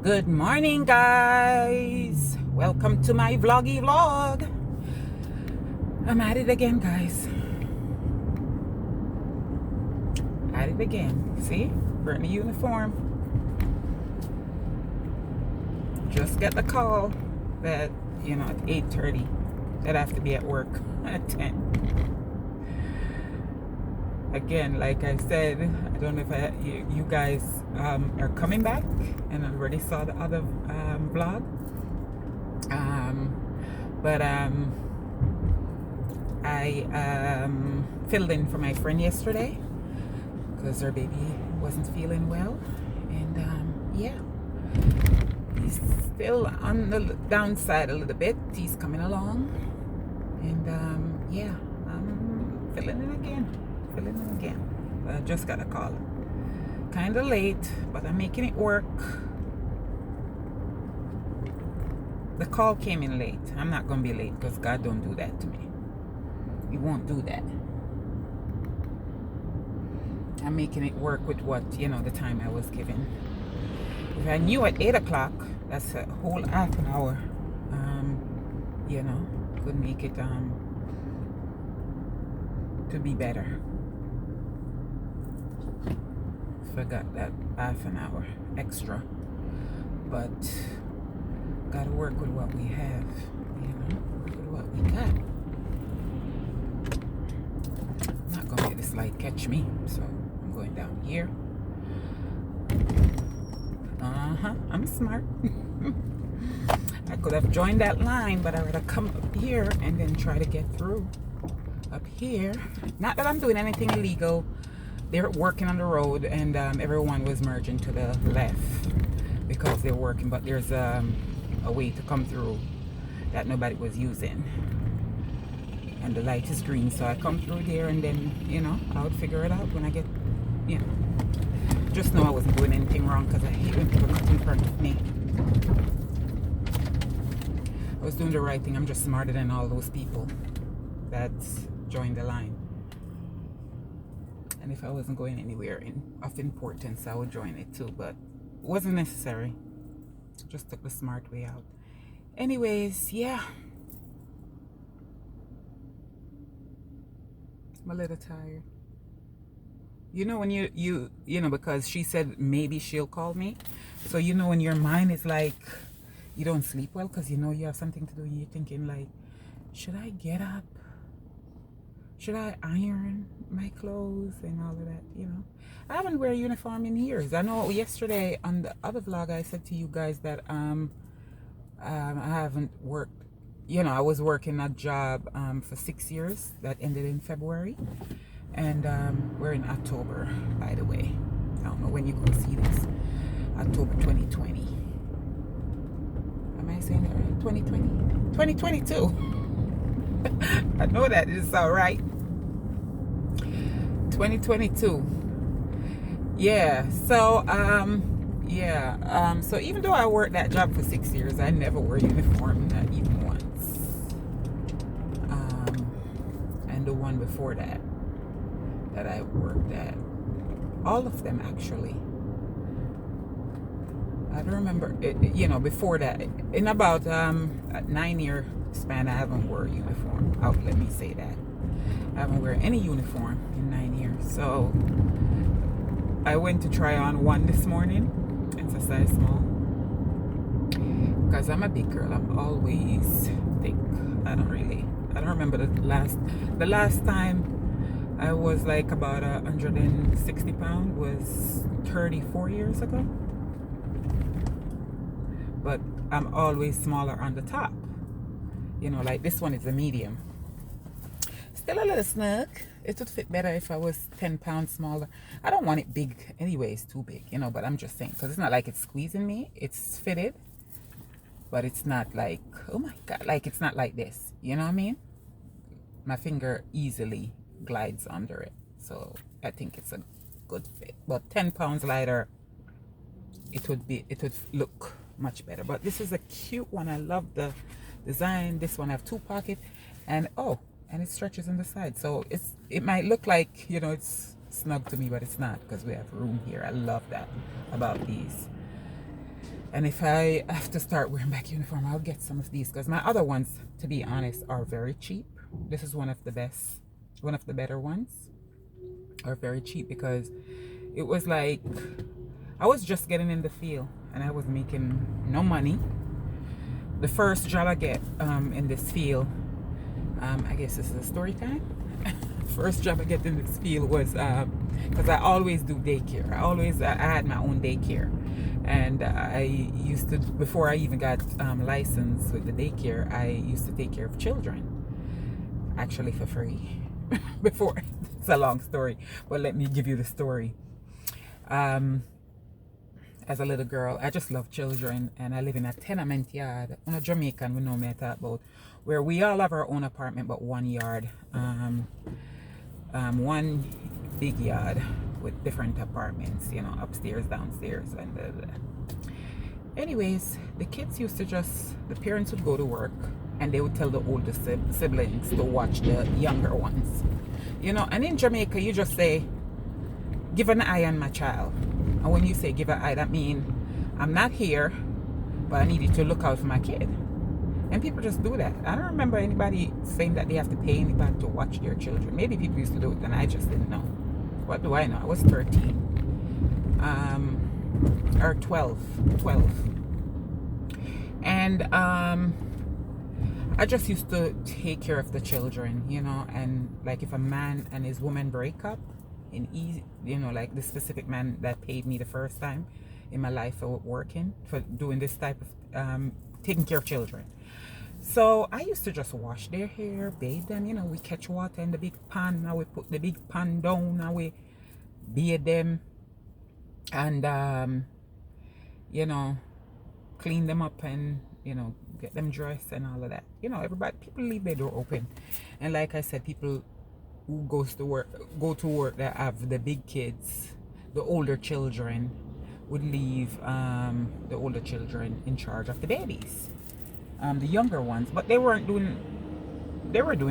Good morning, guys. Welcome to my vloggy vlog. I'm at it again, guys. At it again. See? We're in a uniform. Just get the call that, at 8:30 that I have to be at work at 10. Again, like I said, I don't know if you guys are coming back and already saw the other vlog. But I filled in for my friend yesterday because her baby wasn't feeling well. And yeah, he's still on the downside a little bit. He's coming along. And yeah, I'm filling in again. I just got a call. Kind of late, but I'm making it work. The call came in late. I'm not going to be late because God don't do that to me. He won't do that. I'm making it work with what, the time I was given. If I knew at 8 o'clock, that's a whole half an hour. Could make it to be better. Forgot that half an hour extra, but gotta work with what we have, work with what we got. I'm not gonna let this light catch me, so I'm going down here. I'm smart. I could have joined that line, but I would have come up here and then try to get through up here. Not that I'm doing anything illegal. They're working on the road, and everyone was merging to the left because they're working, but there's a way to come through that nobody was using, and the light is green, so I come through there, and then I would figure it out when I get just know I wasn't doing anything wrong, because I hate when people cut in front of me. I was doing the right thing. I'm just smarter than all those people that joined the line. And if I wasn't going anywhere of importance, I would join it too, but it wasn't necessary. Just took the smart way out. Anyways, yeah. I'm a little tired. When you because she said maybe she'll call me. So when your mind is like, you don't sleep well because you have something to do, and you're thinking like, should I get up? Should I iron my clothes and all of that, I haven't wear a uniform in years. I know yesterday on the other vlog I said to you guys that I haven't worked, I was working a job for 6 years that ended in February. And we're in October, by the way. I don't know when you're going to see this. October 2020. Am I saying that right? 2020? 2022. I know that is all right. 2022. Yeah. So so even though I worked that job for 6 years, I never wore a uniform, not even once. And the one before that I worked at, all of them actually. I don't remember it, before that, in about a 9-year span, I haven't worn a uniform. Let me say that. I haven't worn any uniform in 9 years. So I went to try on one this morning. It's a size small. Because I'm a big girl. I'm always thick. I don't remember the last time I was like about 160 pounds was 34 years ago. But I'm always smaller on the top. Like this one is a medium. Still a little snug. It would fit better if I was 10 pounds smaller. I don't want it big anyways, too big, but I'm just saying, because it's not like it's squeezing me. It's fitted, but it's not like, oh my God, like it's not like this. You know what I mean? My finger easily glides under it. So I think it's a good fit. But 10 pounds lighter, it would look much better. But this is a cute one. I love the design. This one I have 2 pockets, and it stretches on the side, so it might look like it's snug to me, but it's not, because we have room here. I love that about these. And if I have to start wearing back uniform, I'll get some of these because my other ones, to be honest, are very cheap. This is one of the best, one of the better ones. Are very cheap because it was like I was just getting in the field and I was making no money. The first job I get in this field, I guess this is a story time. First job I get in this field was because I always do daycare. I had my own daycare, and I used to, before I even got licensed with the daycare, I used to take care of children, actually for free. Before, it's a long story, but let me give you the story. As a little girl, I just love children, and I live in a tenement yard. On a Jamaican, we know me I talk about, where we all have our own apartment, but one yard, one big yard with different apartments, you know, upstairs, downstairs, and anyways, the kids used to just, the parents would go to work, and they would tell the older siblings to watch the younger ones, you know. And in Jamaica, you just say, give an eye on my child. And when you say give an eye, that means I'm not here, but I need you to look out for my kid. And people just do that. I don't remember anybody saying that they have to pay anybody to watch their children. Maybe people used to do it and I just didn't know. What do I know? I was 13. Or 12. And I just used to take care of the children, you know. And like if a man and his woman break up, in easy, you know, like the specific man that paid me the first time in my life for working, for doing this type of taking care of children. So I used to just wash their hair, bathe them, you know. We catch water in the big pan, now we put the big pan down, now we bathe them, and you know, clean them up, and you know, get them dressed and all of that, you know. Everybody, people leave their door open, and like I said, people who go to work that have the big kids, the older children, would leave the older children in charge of the babies, the younger ones. But they were doing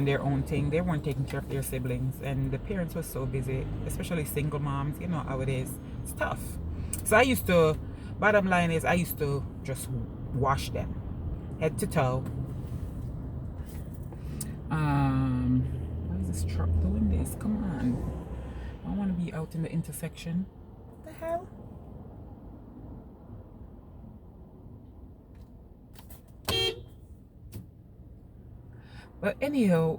their own thing. They weren't taking care of their siblings, and the parents were so busy, especially single moms. You know how it is. It's tough. So I used to, bottom line is, I used to just wash them head to toe. This truck doing this? Come on. I want to be out in the intersection. What the hell? But anyhow,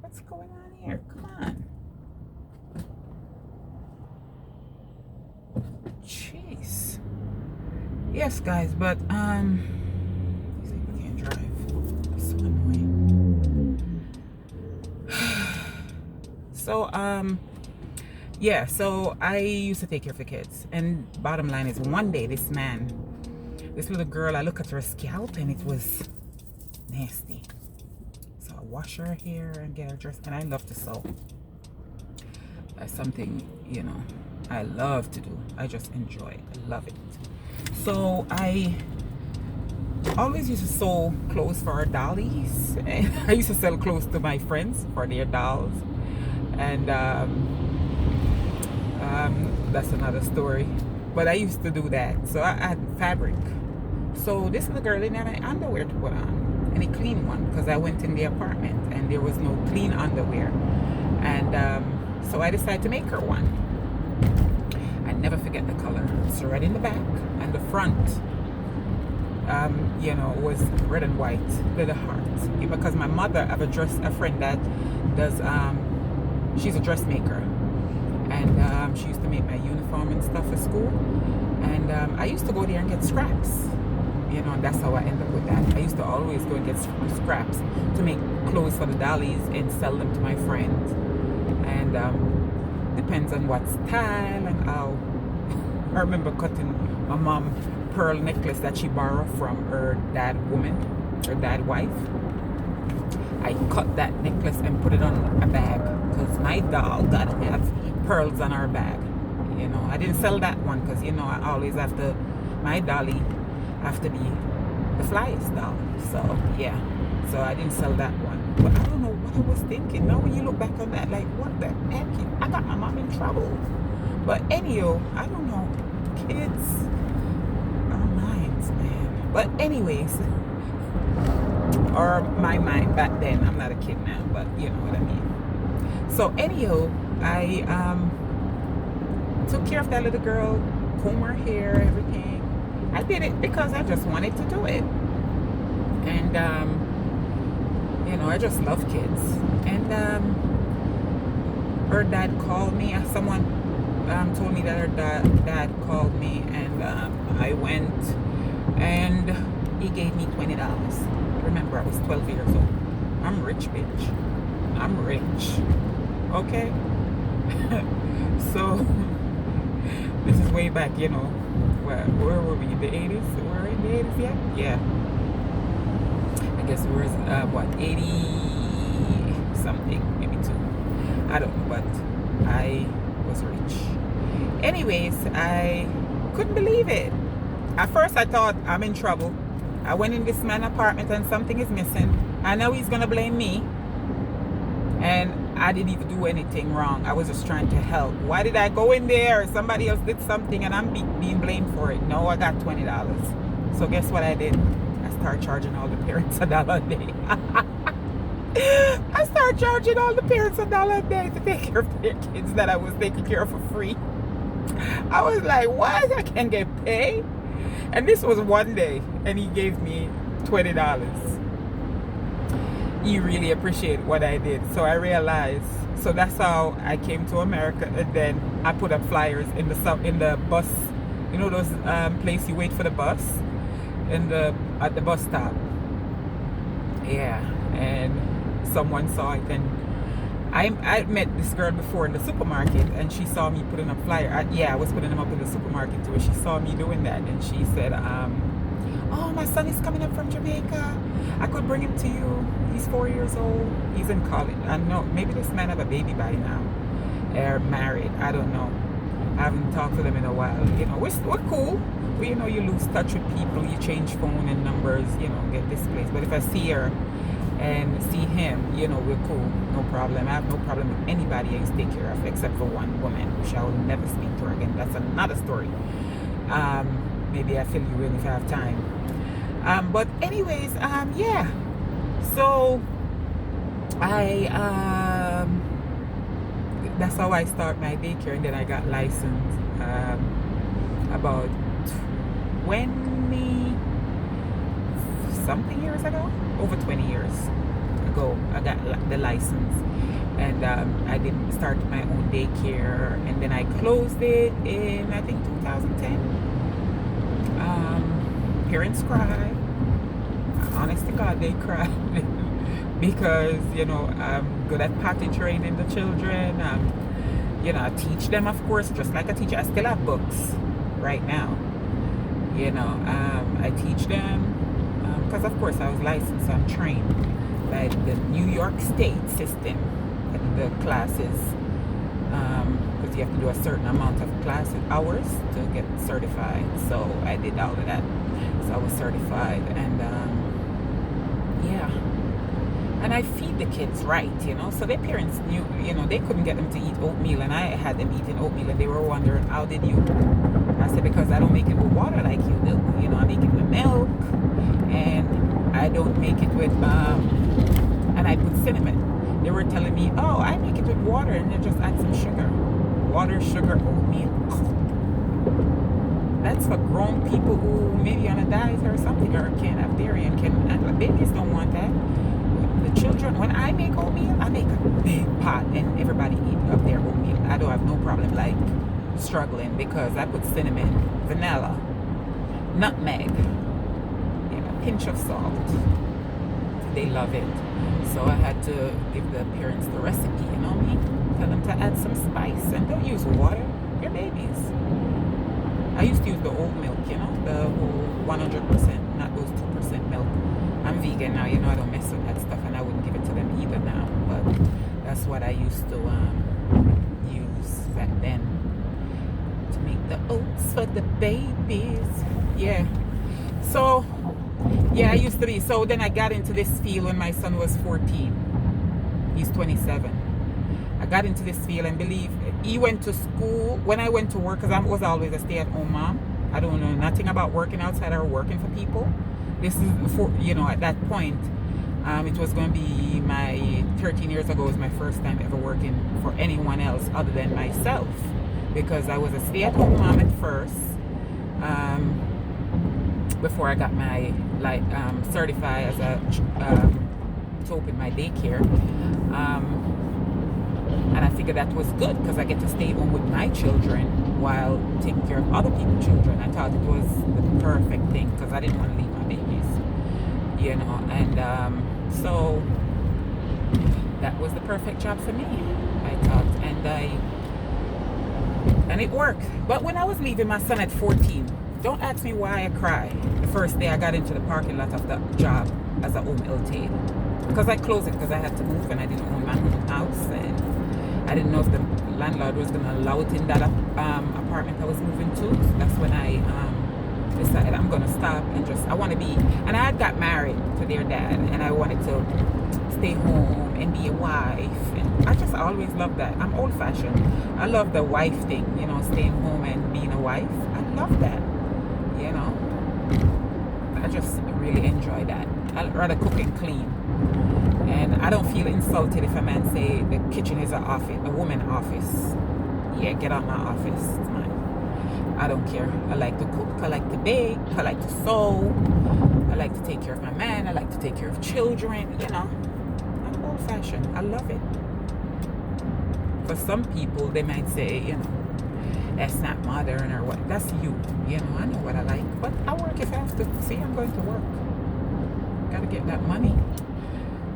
what's going on here? Come on. Jeez. Yes, guys, but I can't drive. It's so annoying. So yeah, so I used to take care of the kids, and bottom line is, one day this little girl, I look at her scalp and it was nasty. So I wash her hair and get her dressed, and I love to sew. That's something, you know, I love to do. I just enjoy it. I love it. So I always used to sew clothes for our dollies, and I used to sell clothes to my friends for their dolls. And that's another story, but I used to do that. So I had fabric. So this little girl didn't have any underwear to put on, any clean one, because I went in the apartment and there was no clean underwear. And so I decided to make her one. I never forget the color. It's red in the back, and the front you know, was red and white with a heart, because my mother have a friend that does she's a dressmaker, and she used to make my uniform and stuff for school, and I used to go there and get scraps, you know, and that's how I ended up with that. I used to always go and get scraps to make clothes for the dollies and sell them to my friends, and depends on what style and how. I remember cutting my mom pearl necklace that she borrowed from her dad wife. I cut that necklace and put it on a bag, because my doll got to have pearls on her bag. You know, I didn't sell that one because, you know, I always have to, my dolly have to be the flyest doll. So yeah, so I didn't sell that one. But I don't know what I was thinking. Now when you look back on that, like, what the heck? I got my mom in trouble. But anyhow, I don't know. Kids are mine. But anyways, or my mind back then. I'm not a kid now, but you know what I mean. So anyhow, I took care of that little girl, comb her hair, everything. I did it because I just wanted to do it. And you know, I just love kids. And her dad called me. Someone told me that her dad called me, and I went, and he gave me $20. Remember, I was 12 years old. I'm rich, bitch. I'm rich. Okay? So, this is way back, you know. Where were we? In the 80s? We're in the 80s yet? Yeah. I guess we were, what, 80 something, maybe 2. I don't know, but I was rich. Anyways, I couldn't believe it. At first, I thought I'm in trouble. I went in this man's apartment and something is missing. I know he's gonna blame me. And I didn't even do anything wrong. I was just trying to help. Why did I go in there? Somebody else did something and I'm being blamed for it. No, I got $20. So guess what I did? I started charging all the parents $1 a day. I started charging all the parents $1 a day to take care of their kids that I was taking care of for free. I was like, what? I can't get paid? And this was one day, and he gave me $20. He really appreciated what I did. So I realized, so that's how I came to America. And then I put up flyers in the bus, you know those place you wait for the bus, at the bus stop. Yeah, and someone saw it, and I met this girl before in the supermarket, and she saw me putting up flyer. I was putting them up in the supermarket too. She saw me doing that, and she said, "Oh, my son is coming up from Jamaica. I could bring him to you. He's 4 years old. He's in college. I know maybe this man have a baby by now. They're married. I don't know. I haven't talked to them in a while. You know, we're cool. But, you know, you lose touch with people. You change phone and numbers. You know, get displaced. But if I see her and see him, you know, we're cool, no problem. I have no problem with anybody I used to take care of except for one woman, which I will never speak to her again. That's another story. Maybe I fill you in if I have time. But anyways, yeah. So I that's how I start my daycare, and then I got licensed about 20 something years ago, over 20 years ago. I got the license, and I did start my own daycare, and then I closed it in, I think, 2010. Parents cry. Honest to God, they cry because, you know, I'm good at potty training the children. You know, I teach them, of course, just like a teacher. I still have books right now. You know, I teach them. Because of course I was licensed, I'm trained by the New York State system, the classes, because you have to do a certain amount of hours to get certified. So I did all of that, so I was certified, and yeah, and I feed the kids right, you know. So their parents knew, you know, they couldn't get them to eat oatmeal, and I had them eating oatmeal, and they were wondering, how did you? I said, because I don't make it with water like you do. You know, I make it with milk, and I don't make it with, and I put cinnamon. They were telling me, oh, I make it with water, and then just add some sugar. Water, sugar, oatmeal. That's for grown people who maybe on a diet or something, or can't have dairy, and babies don't want that. The children, when I make oatmeal, I make a big pot, and everybody eat up their oatmeal. I don't have no problem, like, struggling, because I put cinnamon, vanilla, nutmeg, you know, pinch of salt. They love it. So I had to give the parents the recipe, you know me? Tell them to add some spice, and don't use water. They're babies. I used to use the old milk, you know, the whole 100%, not those 2% milk. I'm vegan now, you know, I don't mess with that stuff, and I wouldn't give it to them either now. But that's what I used to use back then to make the oats for the babies. Yeah. So, yeah, I used to be. So then I got into this field when my son was 14. He's 27. I got into this field, and believe he went to school when I went to work, because I was always a stay-at-home mom. I don't know nothing about working outside or working for people. This is for, at that point, it was going to be 13 years ago was my first time ever working for anyone else other than myself, because I was a stay-at-home mom at first, before I got my certified as a to open my daycare. And I figured that was good because I get to stay home with my children while taking care of other people's children. I thought it was the perfect thing because I didn't want to leave my babies, and so that was the perfect job for me, I thought, and it worked. But when I was leaving my son at 14, don't ask me why I cried the first day I got into the parking lot of the job as a home LTA, because I closed it because I had to move and I didn't own my own house, and I didn't know if the landlord was going to allow it in that apartment I was moving to. That's when I decided I'm going to stop and I want to be, and I had got married to their dad, and I wanted to stay home and be a wife, and I just always loved that. I'm old fashioned. I love the wife thing, staying home and being a wife. I love that, I just really enjoy that. I'd rather cook and clean. And I don't feel insulted if a man say the kitchen is a woman office. Yeah, get out my office. It's mine. I don't care. I like to cook. I like to bake. I like to sew. I like to take care of my man. I like to take care of children. I'm old fashioned. I love it. For some people, they might say, that's not modern or what. That's you. I know what I like. But I work if I have to. See, I'm going to work. Gotta get that money.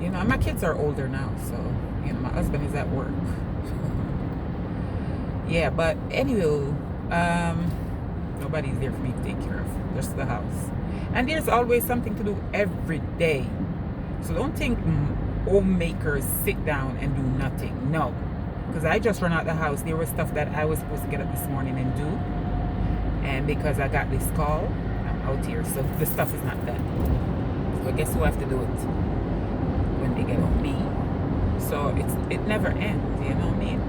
And my kids are older now, so, my husband is at work. Yeah, but anyway, nobody's there for me to take care of, just the house. And there's always something to do every day. So don't think homemakers sit down and do nothing. No, because I just run out the house. There was stuff that I was supposed to get up this morning and do. And because I got this call, I'm out here. So the stuff is not done. So guess who I have to do it? When they get on me. So it never ends, you know what I mean?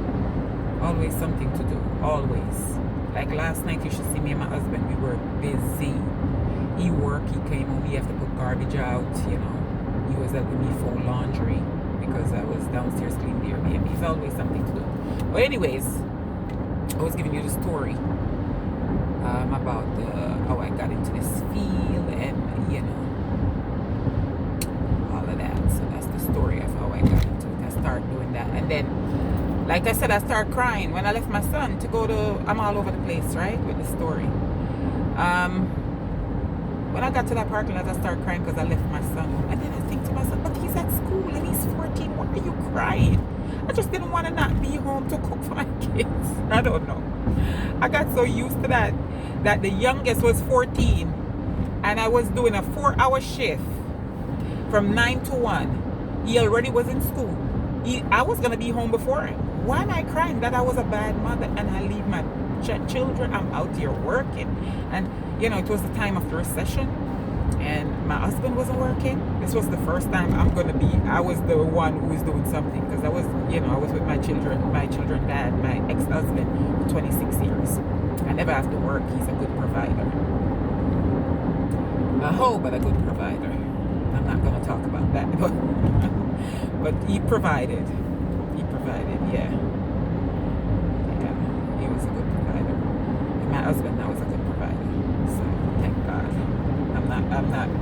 Always something to do, always. Like last night, you should see me and my husband, we were busy. He worked, he came home, he had to put garbage out, he was helping me fold laundry because I was downstairs cleaning the Airbnb. It's always something to do. But anyways, I was giving you the story about how I got into this field and so that's the story of how I got into it. I started doing that, and then, like I said, I started crying when I left my son to go to. I'm all over the place, right, with the story. When I got to that parking lot, I started crying because I left my son home, and then I think to myself, but he's at school and he's 14. Why are you crying? I just didn't want to not be home to cook for my kids. I don't know. I got so used to that the youngest was 14, and I was doing a 4-hour shift. From 9 to 1. He already was in school. I was going to be home before him. Why am I crying that I was a bad mother and I leave my children? I'm out here working. And, it was the time of the recession. And my husband wasn't working. This was the first time I was the one who was doing something. Because I was with my children dad, my ex-husband, for 26 years. I never have to work. He's a good provider. But a good provider. I'm not going to talk about that, but he provided, yeah, he was a good provider, and my husband now is a good provider, so thank God.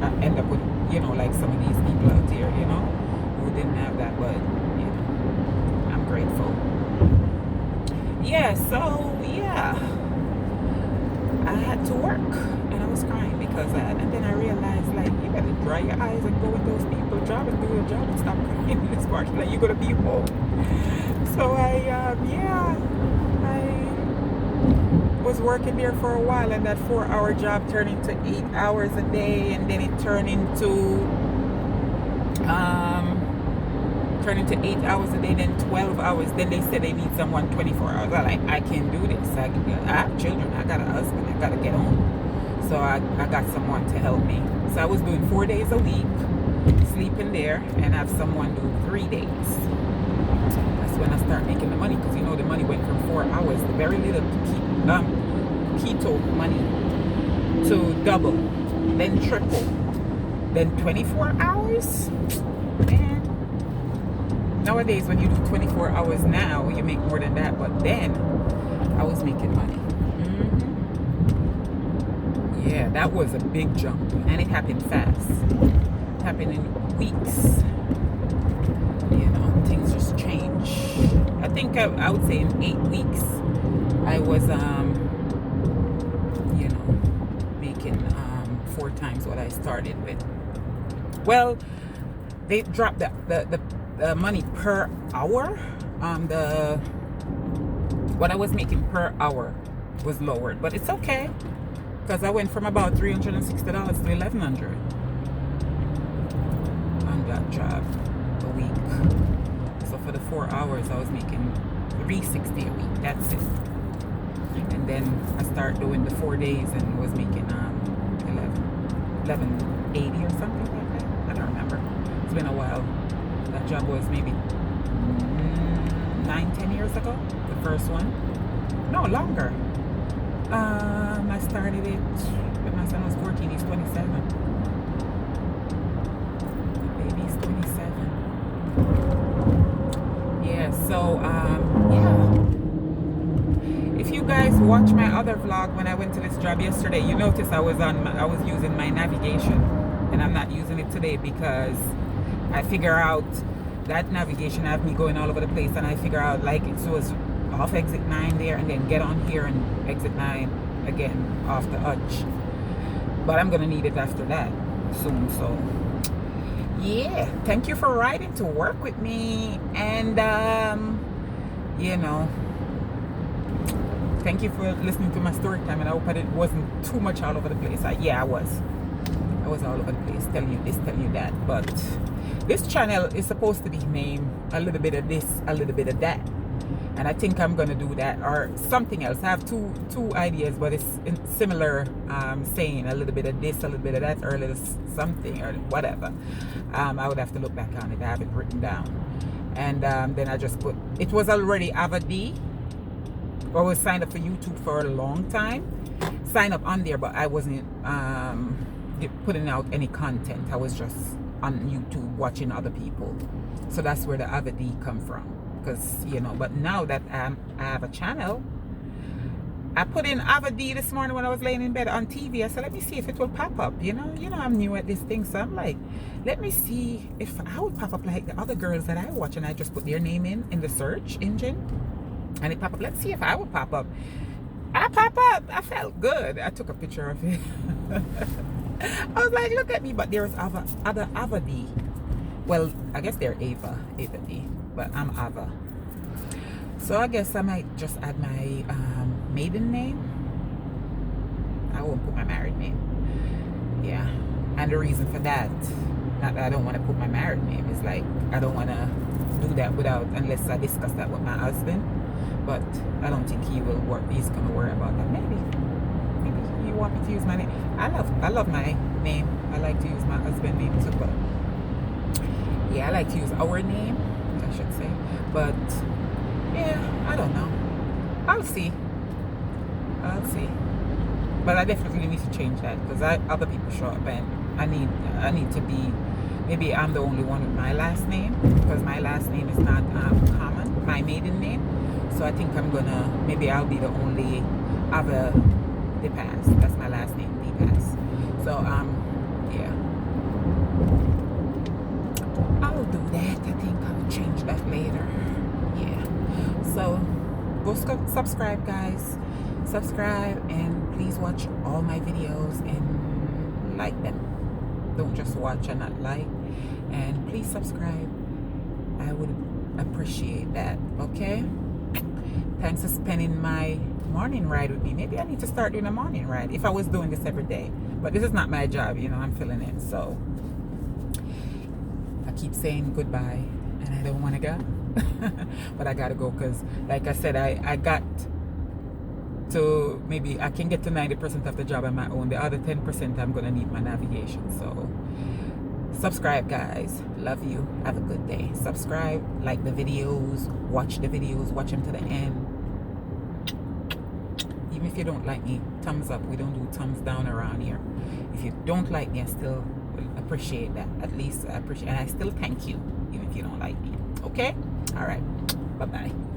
I end up with, like some of these people out here, who didn't have that, but, I'm grateful. Yeah, so, I had to work, and I was crying because and then I realized, like, you better dry your eyes and go with those people job and do your job and stop crying in this part. Like, you're gonna be home. So I was working there for a while, and that 4-hour job turned into 8 hours a day, and then it turned into 8 hours a day, then 12 hours. Then they said they need someone 24 hours. I'm like, I can't do this. I have children. I got a husband. I got to get home. So I got someone to help me. So I was doing 4 days a week, sleeping there, and have someone do 3 days. That's when I start making the money, because the money went from 4 hours, the very little keto money to double, then triple, then 24 hours. Man, nowadays when you do 24 hours now, you make more than that. But then I was making money. Yeah, that was a big jump, and it happened fast. It happened in weeks. You know, things just change. I think I would say in 8 weeks, I was, you know, making 4 times what I started with. Well, they dropped the money per hour. What I was making per hour was lowered, but it's okay. Because I went from about $360 to $1,100 on that job a week. So for the 4 hours, I was making $360 a week. That's it. And then I started doing the 4 days and was making $11.80 or something like that. I don't remember. It's been a while. That job was maybe 9-10 years ago. The first one. No, longer. I started it when my son was 14. He's 27. My baby's 27. Yeah, so yeah. If you guys watch my other vlog when I went to this job yesterday, you notice I was using my navigation, and I'm not using it today because I figure out that navigation have me going all over the place, and I figure out like it was off exit 9 there, and then get on here and exit 9 again off the Hutch. But I'm gonna need it after that soon. So yeah, thank you for riding to work with me, and you know, thank you for listening to my story time, and I hope that it wasn't too much all over the place. I was all over the place, telling you this, telling you that. But this channel is supposed to be named a little bit of this, a little bit of that. And I think I'm gonna do that, or something else. I have two ideas, but it's similar, saying a little bit of this, a little bit of that, or a little something, or whatever. I would have to look back on it. I have it written down. And then I just put, it was already Avadi. I was signed up for YouTube for a long time. Signed up on there, but I wasn't putting out any content. I was just on YouTube watching other people. So that's where the Avadi come from. Because, you know, but now that I have a channel, I put in Avadi this morning when I was laying in bed on TV. I said, let me see if it will pop up. You know, I'm new at this thing, so I'm like, let me see if I would pop up like the other girls that I watch. And I just put their name in the search engine, and it pop up. Let's see if I would pop up. I pop up. I felt good. I took a picture of it. I was like, look at me. But there's other Avadi. Well, I guess they're Avadi, but I'm Ava. So I guess I might just add my maiden name. I won't put my married name. Yeah. And the reason for that, not that I don't want to put my married name, is like I don't want to do that unless I discuss that with my husband. But I don't think he will work. He's gonna worry about that. Maybe you want me to use my name. I love my name. I like to use my husband's name too, but yeah, I like to use our name, I should say. But yeah, I don't know. I'll see. But I definitely need to change that, because other people show up, and I need to be. Maybe I'm the only one with my last name, because my last name is not common, my maiden name. So I think maybe I'll be the only Ava DePass. That's my last name, DePass. So yeah, I'll do that. I think I'll change that later. Yeah. So go subscribe, guys. Subscribe, and please watch all my videos and like them. Don't just watch and not like. And please subscribe. I would appreciate that. Okay. Thanks for spending my morning ride with me. Maybe I need to start doing a morning ride if I was doing this every day. But this is not my job, I'm filling it. So I keep saying goodbye, and I don't want to go. But I gotta go, because like I said, I got to, maybe I can get to 90% of the job on my own. The other 10% I'm gonna need my navigation. So subscribe, guys. Love you. Have a good day. Subscribe, like the videos, watch them to the end. Even if you don't like me, thumbs up. We don't do thumbs down around here. If you don't like me, I still will appreciate that. At least I appreciate, and I still thank you, even if you don't like me. Okay? All right. Bye-bye.